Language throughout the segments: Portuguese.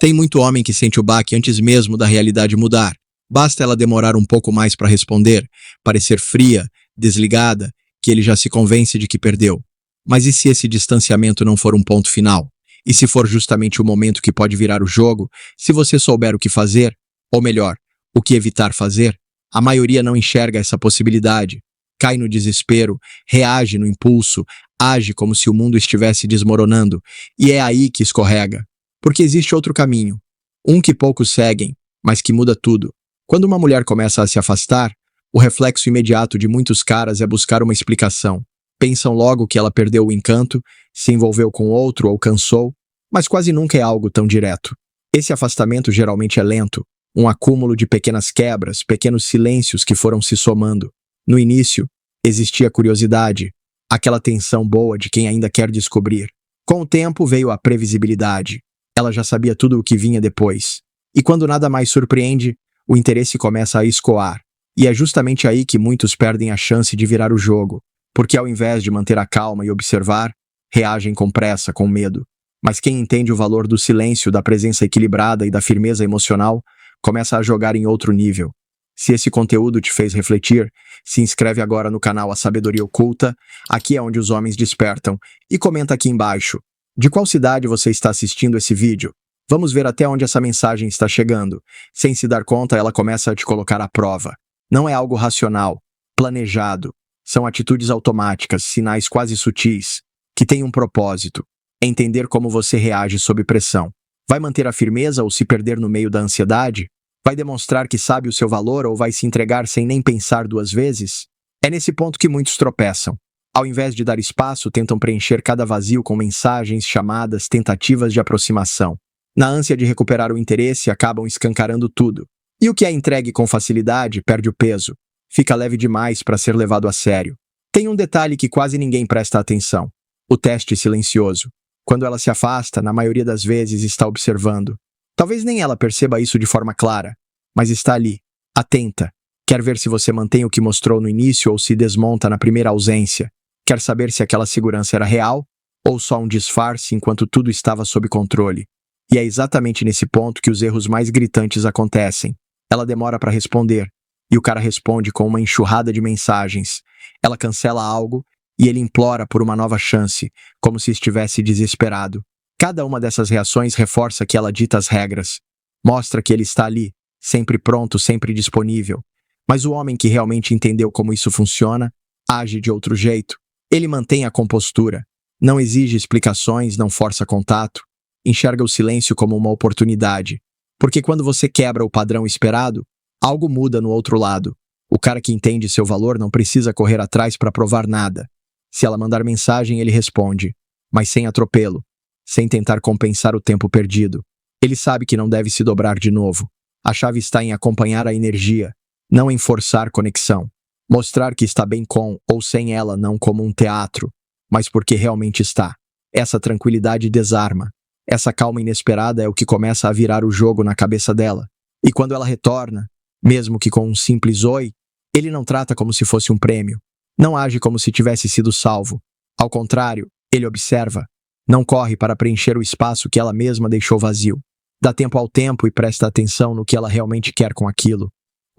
Tem muito homem que sente o baque antes mesmo da realidade mudar. Basta ela demorar um pouco mais para responder, parecer fria, desligada, que ele já se convence de que perdeu. Mas e se esse distanciamento não for um ponto final? E se for justamente o momento que pode virar o jogo, se você souber o que fazer, ou melhor, o que evitar fazer? A maioria não enxerga essa possibilidade. Cai no desespero, reage no impulso, age como se o mundo estivesse desmoronando, e é aí que escorrega. Porque existe outro caminho, um que poucos seguem, mas que muda tudo. Quando uma mulher começa a se afastar, o reflexo imediato de muitos caras é buscar uma explicação. Pensam logo que ela perdeu o encanto, se envolveu com outro ou cansou, mas quase nunca é algo tão direto. Esse afastamento geralmente é lento, um acúmulo de pequenas quebras, pequenos silêncios que foram se somando. No início, existia curiosidade, aquela tensão boa de quem ainda quer descobrir. Com o tempo veio a previsibilidade. Ela já sabia tudo o que vinha depois. E quando nada mais surpreende, o interesse começa a escoar. E é justamente aí que muitos perdem a chance de virar o jogo, porque ao invés de manter a calma e observar, reagem com pressa, com medo. Mas quem entende o valor do silêncio, da presença equilibrada e da firmeza emocional, começa a jogar em outro nível. Se esse conteúdo te fez refletir, se inscreve agora no canal A Sabedoria Oculta, aqui é onde os homens despertam, e comenta aqui embaixo. De qual cidade você está assistindo esse vídeo? Vamos ver até onde essa mensagem está chegando. Sem se dar conta, ela começa a te colocar à prova. Não é algo racional, planejado. São atitudes automáticas, sinais quase sutis, que têm um propósito. Entender como você reage sob pressão. Vai manter a firmeza ou se perder no meio da ansiedade? Vai demonstrar que sabe o seu valor ou vai se entregar sem nem pensar duas vezes? É nesse ponto que muitos tropeçam. Ao invés de dar espaço, tentam preencher cada vazio com mensagens, chamadas, tentativas de aproximação. Na ânsia de recuperar o interesse, acabam escancarando tudo. E o que é entregue com facilidade perde o peso. Fica leve demais para ser levado a sério. Tem um detalhe que quase ninguém presta atenção. O teste silencioso. Quando ela se afasta, na maioria das vezes está observando. Talvez nem ela perceba isso de forma clara, mas está ali, atenta. Quer ver se você mantém o que mostrou no início ou se desmonta na primeira ausência. Quer saber se aquela segurança era real ou só um disfarce enquanto tudo estava sob controle. E é exatamente nesse ponto que os erros mais gritantes acontecem. Ela demora para responder, e o cara responde com uma enxurrada de mensagens. Ela cancela algo e ele implora por uma nova chance, como se estivesse desesperado. Cada uma dessas reações reforça que ela dita as regras. Mostra que ele está ali, sempre pronto, sempre disponível. Mas o homem que realmente entendeu como isso funciona, age de outro jeito. Ele mantém a compostura. Não exige explicações, não força contato. Enxerga o silêncio como uma oportunidade. Porque quando você quebra o padrão esperado, algo muda no outro lado. O cara que entende seu valor não precisa correr atrás para provar nada. Se ela mandar mensagem, ele responde, mas sem atropelo, sem tentar compensar o tempo perdido. Ele sabe que não deve se dobrar de novo. A chave está em acompanhar a energia, não em forçar conexão. Mostrar que está bem com ou sem ela, não como um teatro, mas porque realmente está. Essa tranquilidade desarma. Essa calma inesperada é o que começa a virar o jogo na cabeça dela. E quando ela retorna, mesmo que com um simples oi, ele não trata como se fosse um prêmio. Não age como se tivesse sido salvo. Ao contrário, ele observa. Não corre para preencher o espaço que ela mesma deixou vazio. Dá tempo ao tempo e presta atenção no que ela realmente quer com aquilo.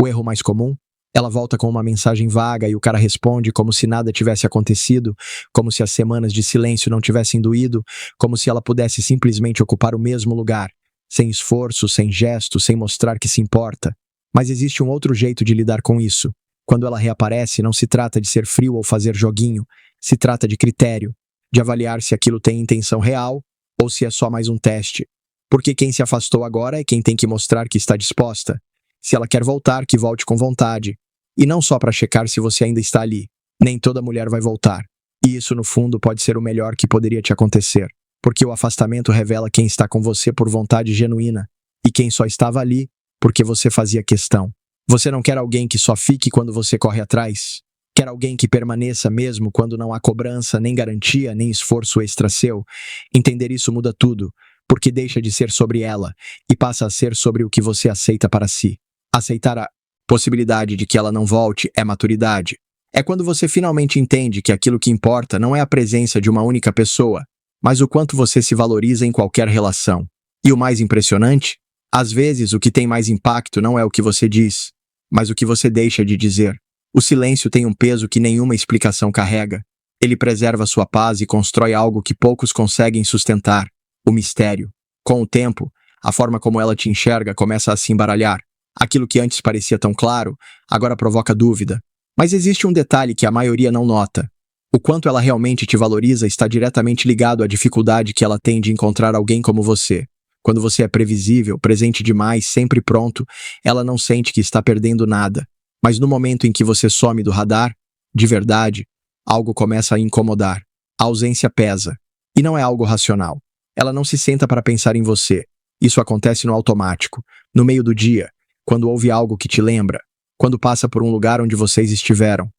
O erro mais comum? Ela volta com uma mensagem vaga e o cara responde como se nada tivesse acontecido, como se as semanas de silêncio não tivessem doído, como se ela pudesse simplesmente ocupar o mesmo lugar, sem esforço, sem gesto, sem mostrar que se importa. Mas existe um outro jeito de lidar com isso. Quando ela reaparece, não se trata de ser frio ou fazer joguinho, se trata de critério, de avaliar se aquilo tem intenção real ou se é só mais um teste. Porque quem se afastou agora é quem tem que mostrar que está disposta. Se ela quer voltar, que volte com vontade. E não só para checar se você ainda está ali. Nem toda mulher vai voltar. E isso, no fundo, pode ser o melhor que poderia te acontecer. Porque o afastamento revela quem está com você por vontade genuína e quem só estava ali porque você fazia questão. Você não quer alguém que só fique quando você corre atrás. Quer alguém que permaneça mesmo quando não há cobrança, nem garantia, nem esforço extra seu. Entender isso muda tudo, porque deixa de ser sobre ela e passa a ser sobre o que você aceita para si. Aceitar a possibilidade de que ela não volte é maturidade. É quando você finalmente entende que aquilo que importa não é a presença de uma única pessoa, mas o quanto você se valoriza em qualquer relação. E o mais impressionante? Às vezes, o que tem mais impacto não é o que você diz, mas o que você deixa de dizer. O silêncio tem um peso que nenhuma explicação carrega. Ele preserva sua paz e constrói algo que poucos conseguem sustentar: o mistério. Com o tempo, a forma como ela te enxerga começa a se embaralhar. Aquilo que antes parecia tão claro, agora provoca dúvida. Mas existe um detalhe que a maioria não nota. O quanto ela realmente te valoriza está diretamente ligado à dificuldade que ela tem de encontrar alguém como você. Quando você é previsível, presente demais, sempre pronto, ela não sente que está perdendo nada. Mas no momento em que você some do radar, de verdade, algo começa a incomodar. A ausência pesa. E não é algo racional. Ela não se senta para pensar em você. Isso acontece no automático, no meio do dia, quando ouve algo que te lembra, quando passa por um lugar onde vocês estiveram.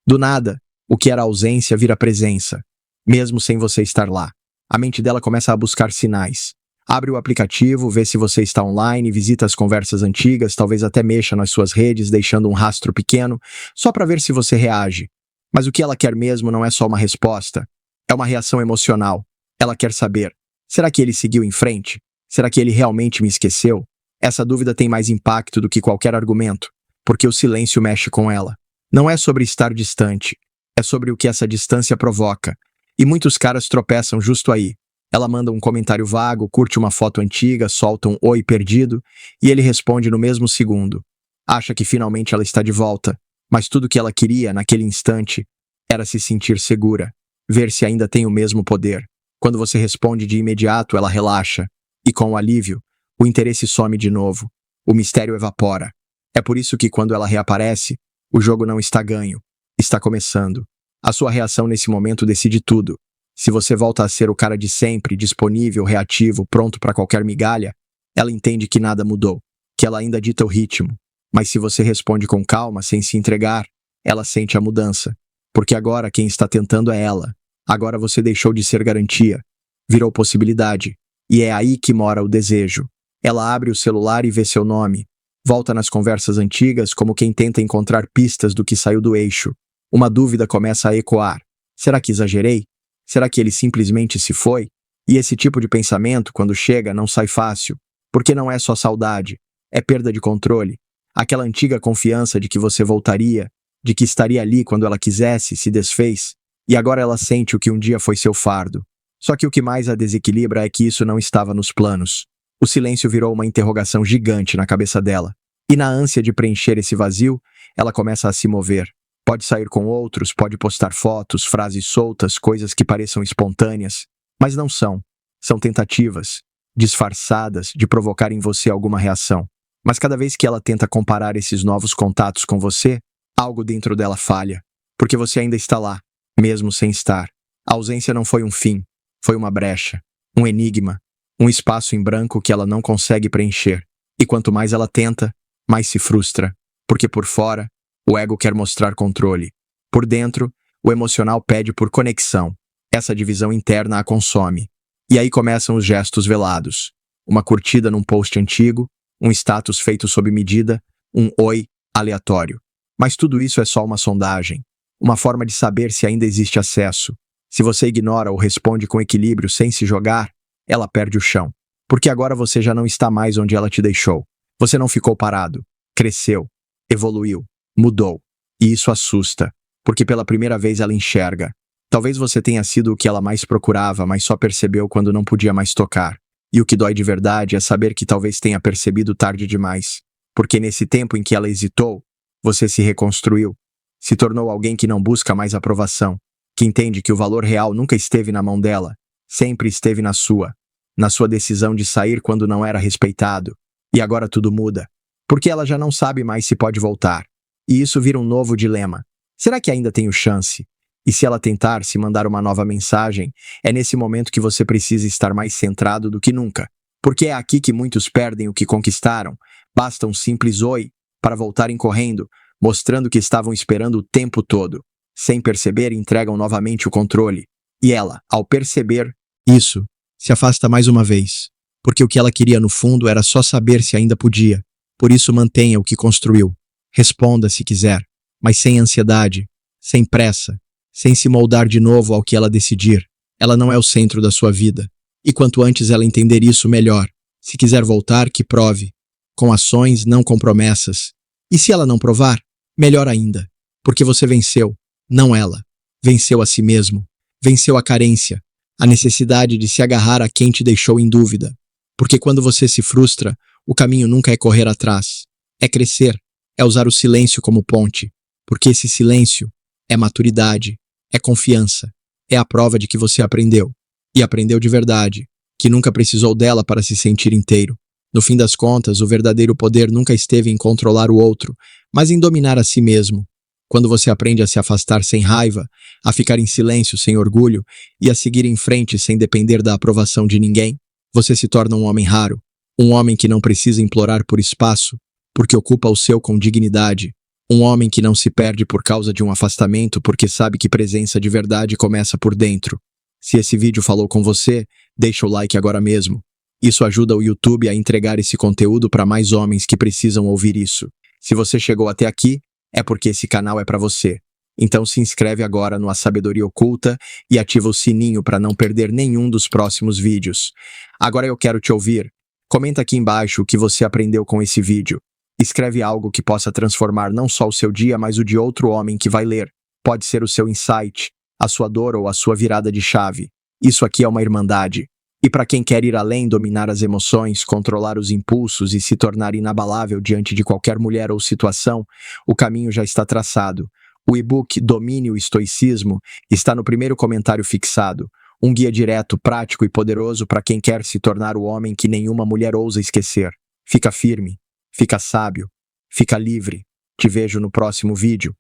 Do nada, o que era ausência vira presença, mesmo sem você estar lá. A mente dela começa a buscar sinais. Abre o aplicativo, vê se você está online, visita as conversas antigas, talvez até mexa nas suas redes, deixando um rastro pequeno, só para ver se você reage. Mas o que ela quer mesmo não é só uma resposta, é uma reação emocional. Ela quer saber: será que ele seguiu em frente? Será que ele realmente me esqueceu? Essa dúvida tem mais impacto do que qualquer argumento, porque o silêncio mexe com ela. Não é sobre estar distante, é sobre o que essa distância provoca. E muitos caras tropeçam justo aí. Ela manda um comentário vago, curte uma foto antiga, solta um oi perdido, e ele responde no mesmo segundo. Acha que finalmente ela está de volta, mas tudo que ela queria, naquele instante, era se sentir segura, ver se ainda tem o mesmo poder. Quando você responde de imediato, ela relaxa, e com o alívio, o interesse some de novo, o mistério evapora. É por isso que quando ela reaparece, o jogo não está ganho, está começando. A sua reação nesse momento decide tudo. Se você volta a ser o cara de sempre, disponível, reativo, pronto para qualquer migalha, ela entende que nada mudou, que ela ainda dita o ritmo. Mas se você responde com calma, sem se entregar, ela sente a mudança. Porque agora quem está tentando é ela. Agora você deixou de ser garantia, virou possibilidade. E é aí que mora o desejo. Ela abre o celular e vê seu nome. Volta nas conversas antigas como quem tenta encontrar pistas do que saiu do eixo. Uma dúvida começa a ecoar. Será que exagerei? Será que ele simplesmente se foi? E esse tipo de pensamento, quando chega, não sai fácil. Porque não é só saudade, é perda de controle. Aquela antiga confiança de que você voltaria, de que estaria ali quando ela quisesse, se desfez. E agora ela sente o que um dia foi seu fardo. Só que o que mais a desequilibra é que isso não estava nos planos. O silêncio virou uma interrogação gigante na cabeça dela. E na ânsia de preencher esse vazio, ela começa a se mover. Pode sair com outros, pode postar fotos, frases soltas, coisas que pareçam espontâneas, mas não são. São tentativas, disfarçadas, de provocar em você alguma reação. Mas cada vez que ela tenta comparar esses novos contatos com você, algo dentro dela falha, porque você ainda está lá, mesmo sem estar. A ausência não foi um fim, foi uma brecha, um enigma, um espaço em branco que ela não consegue preencher. E quanto mais ela tenta, mais se frustra, porque por fora, o ego quer mostrar controle. Por dentro, o emocional pede por conexão. Essa divisão interna a consome. E aí começam os gestos velados. Uma curtida num post antigo, um status feito sob medida, um oi aleatório. Mas tudo isso é só uma sondagem. Uma forma de saber se ainda existe acesso. Se você ignora ou responde com equilíbrio sem se jogar, ela perde o chão. Porque agora você já não está mais onde ela te deixou. Você não ficou parado. Cresceu. Evoluiu. Mudou. E isso assusta, porque pela primeira vez ela enxerga. Talvez você tenha sido o que ela mais procurava, mas só percebeu quando não podia mais tocar. E o que dói de verdade é saber que talvez tenha percebido tarde demais. Porque nesse tempo em que ela hesitou, você se reconstruiu. Se tornou alguém que não busca mais aprovação, que entende que o valor real nunca esteve na mão dela, sempre esteve na sua decisão de sair quando não era respeitado. E agora tudo muda, porque ela já não sabe mais se pode voltar. E isso vira um novo dilema. Será que ainda tenho chance? E se ela tentar se mandar uma nova mensagem, é nesse momento que você precisa estar mais centrado do que nunca. Porque é aqui que muitos perdem o que conquistaram. Basta um simples oi para voltarem correndo, mostrando que estavam esperando o tempo todo. Sem perceber, entregam novamente o controle. E ela, ao perceber isso, se afasta mais uma vez. Porque o que ela queria no fundo era só saber se ainda podia. Por isso mantenha o que construiu. Responda se quiser, mas sem ansiedade, sem pressa, sem se moldar de novo ao que ela decidir. Ela não é o centro da sua vida. E quanto antes ela entender isso, melhor. Se quiser voltar, que prove. Com ações, não com promessas. E se ela não provar? Melhor ainda. Porque você venceu, não ela. Venceu a si mesmo. Venceu a carência. A necessidade de se agarrar a quem te deixou em dúvida. Porque quando você se frustra, o caminho nunca é correr atrás. É crescer. É usar o silêncio como ponte. Porque esse silêncio é maturidade. É confiança. É a prova de que você aprendeu. E aprendeu de verdade. Que nunca precisou dela para se sentir inteiro. No fim das contas, o verdadeiro poder nunca esteve em controlar o outro, mas em dominar a si mesmo. Quando você aprende a se afastar sem raiva, a ficar em silêncio sem orgulho e a seguir em frente sem depender da aprovação de ninguém, você se torna um homem raro, um homem que não precisa implorar por espaço, porque ocupa o seu com dignidade, um homem que não se perde por causa de um afastamento porque sabe que presença de verdade começa por dentro. Se esse vídeo falou com você, deixa o like agora mesmo. Isso ajuda o YouTube a entregar esse conteúdo para mais homens que precisam ouvir isso. Se você chegou até aqui, é porque esse canal é para você. Então se inscreve agora no A Sabedoria Oculta e ativa o sininho para não perder nenhum dos próximos vídeos. Agora eu quero te ouvir. Comenta aqui embaixo o que você aprendeu com esse vídeo. Escreve algo que possa transformar não só o seu dia, mas o de outro homem que vai ler. Pode ser o seu insight, a sua dor ou a sua virada de chave. Isso aqui é uma irmandade. E para quem quer ir além, dominar as emoções, controlar os impulsos e se tornar inabalável diante de qualquer mulher ou situação, o caminho já está traçado. O e-book Domine o Estoicismo está no primeiro comentário fixado. Um guia direto, prático e poderoso para quem quer se tornar o homem que nenhuma mulher ousa esquecer. Fica firme, fica sábio, fica livre. Te vejo no próximo vídeo.